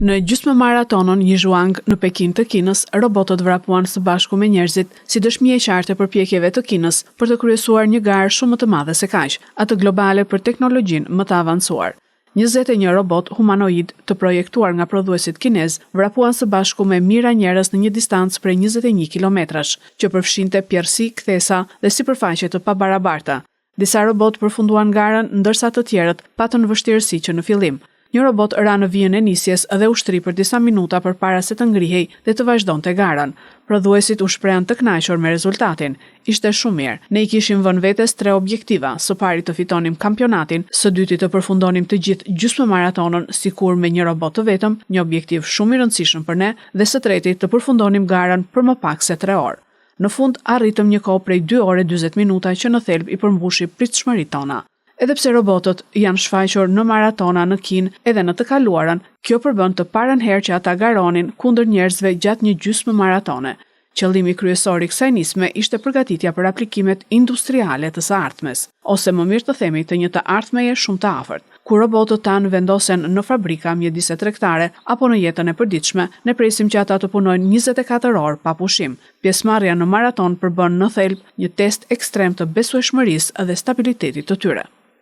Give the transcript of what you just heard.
Në gjysmë maratonon Yizhuang në Pekin të Kinës, robotët vrapuan së bashku me njerëzit si dëshmi e qartë e përpjekjeve të Kinës për të kryesuar një garë shumë më të madhe se kaq, atë globale për teknologjinë më të avancuar. 21 robot humanoid të projektuar nga prodhuesit kinez vrapuan së bashku me mijëra njerëz në një distancë prej 21 kilometrash, që përfshinte pjerësi, kthesa dhe sipërfaqe të pabarabarta. Disa robot përfunduan garën, ndërsa të tjerët patën vështirësi që në fillim. Një robot ra në vijën e nisjes dhe ushtri për disa minuta përpara se të ngrihej dhe të vazhdonte garën. Prodhuesit u shprehan të kënaqur me rezultatin. Ishte shumë mirë. Ne i kishim vënë vetes 3 objektiva, së pari të fitonim kampionatin, së dyti të përfundonim të gjithë gjysmë maratonën sikur me një robot të vetëm, një objektiv shumë i rëndësishëm për ne, dhe së treti të përfundonim garën për më pak se 3 orë. Në fund arritëm një kohë prej 2 orë e 40 minuta që në thelb i përmbushi pritshmëritë tona. Edhe pse robotët janë shfaqur në maratona në Kinë edhe në të kaluarën, kjo përbën të parën herë që ata garonin kundër njerëzve gjatë një gjysmë maratone. Qëllimi kryesor i kësaj nisme ishte përgatitja për aplikimet industriale të së ardhmes, ose më mirë të themi të një të ardhmeje shumë të afërt. Kur robotët tanë vendosen në fabrika, mjedise tregtare apo në jetën e përditshme, ne presim që ata të punojnë 24 orë pa pushim. Pjesëmarrja në maraton përbën në thelb një test ekstrem të besueshmërisë dhe stabilitetit të tyre.